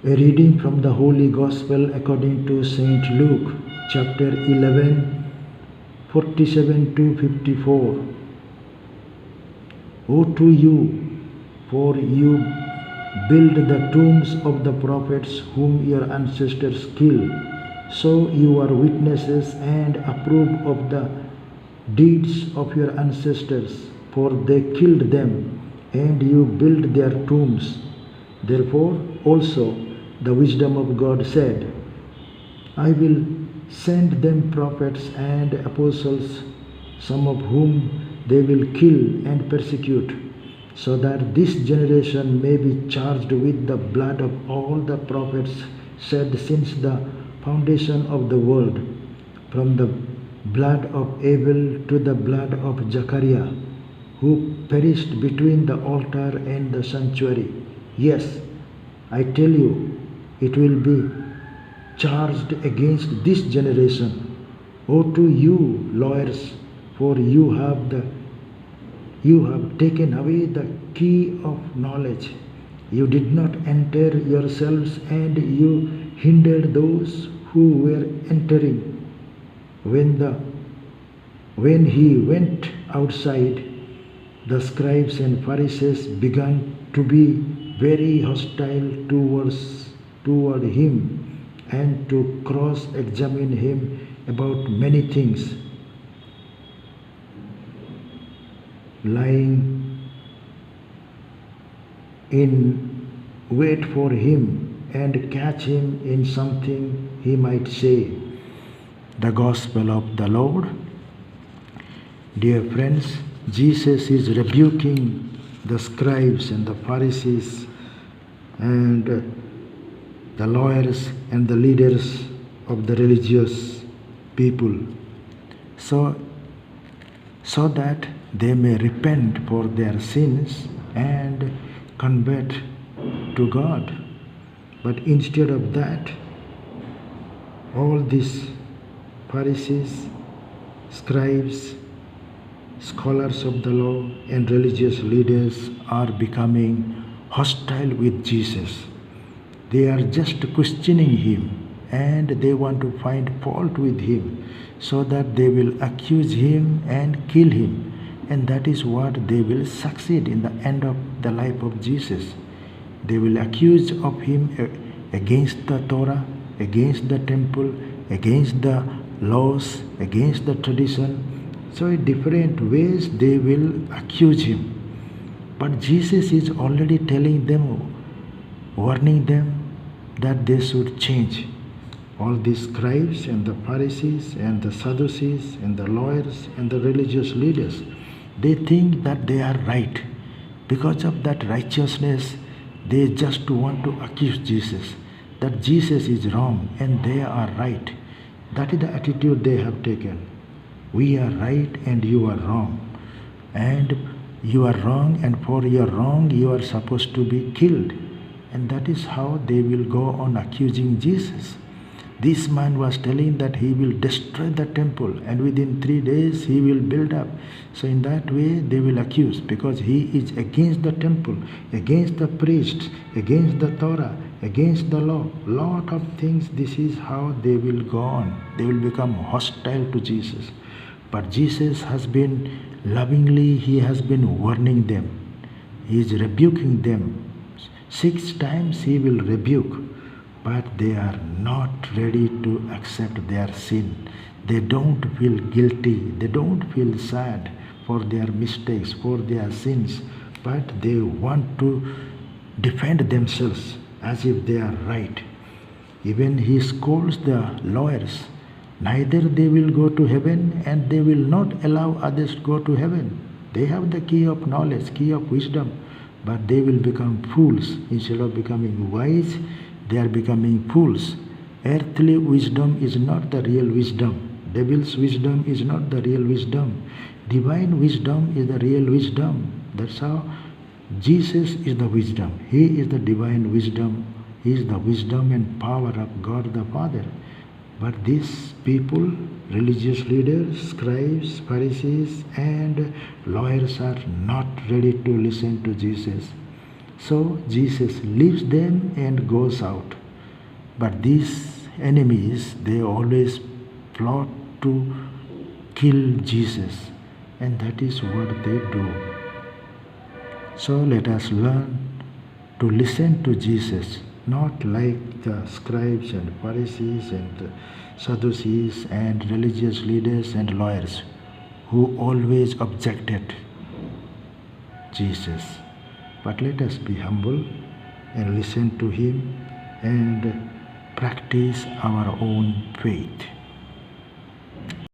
A reading from the Holy Gospel according to Saint Luke, chapter 11, 47 to 54. Woe to you, for you build the tombs of the prophets whom your ancestors killed. So you are witnesses and approve of the deeds of your ancestors, for they killed them, and you build their tombs. Therefore also the wisdom of God said, I will send them prophets and apostles, some of whom they will kill and persecute, so that this generation may be charged with the blood of all the prophets shed since the foundation of the world, from the blood of Abel to the blood of Zechariah, who perished between the altar and the sanctuary. Yes, I tell you, it will be charged against this generation. Woe to you, lawyers, for you have taken away the key of knowledge. You did not enter yourselves, and you hindered those who were entering. When he went outside, the scribes and Pharisees began to be very hostile toward him and to cross-examine him about many things, lying in wait for him and catch him in something he might say. The Gospel of the Lord. Dear friends, Jesus is rebuking the scribes and the Pharisees and the lawyers and the leaders of the religious people, so that they may repent for their sins and convert to God. But instead of that, all these Pharisees, scribes, scholars of the law and religious leaders are becoming hostile with Jesus. They are just questioning him and they want to find fault with him so that they will accuse him and kill him. And that is what they will succeed in the end of the life of Jesus. They will accuse of him against the Torah, against the temple, against the laws, against the tradition. So in different ways they will accuse him. But Jesus is already telling them, warning them that they should change. All these scribes and the Pharisees and the Sadducees and the lawyers and the religious leaders, they think that they are right. Because of that righteousness, they just want to accuse Jesus, that Jesus is wrong and they are right. That is the attitude they have taken. We are right and you are wrong. And you are wrong, and for your wrong you are supposed to be killed. And that is how they will go on accusing Jesus. This man was telling that he will destroy the temple and within 3 days he will build up. So in that way they will accuse, because he is against the temple, against the priests, against the Torah, against the law. Lot of things. This is how they will go on. They will become hostile to Jesus. But Jesus has been lovingly, he has been warning them. He is rebuking them. 6 times he will rebuke, but they are not ready to accept their sin. They don't feel guilty. They don't feel sad for their mistakes, for their sins, but they want to defend themselves as if they are right. Even he scolds the lawyers. Neither they will go to heaven and they will not allow others to go to heaven. They have the key of knowledge, key of wisdom, but they will become fools. Instead of becoming wise, they are becoming fools. Earthly wisdom is not the real wisdom. Devil's wisdom is not the real wisdom. Divine wisdom is the real wisdom. That's how Jesus is the wisdom. He is the divine wisdom. He is the wisdom and power of God the Father. But these people, religious leaders, scribes, Pharisees and lawyers, are not ready to listen to Jesus. So Jesus leaves them and goes out. But these enemies, they always plot to kill Jesus, and that is what they do. So let us learn to listen to Jesus, not like the scribes and Pharisees and Sadducees and religious leaders and lawyers who always objected Jesus. But let us be humble and listen to him and practice our own faith.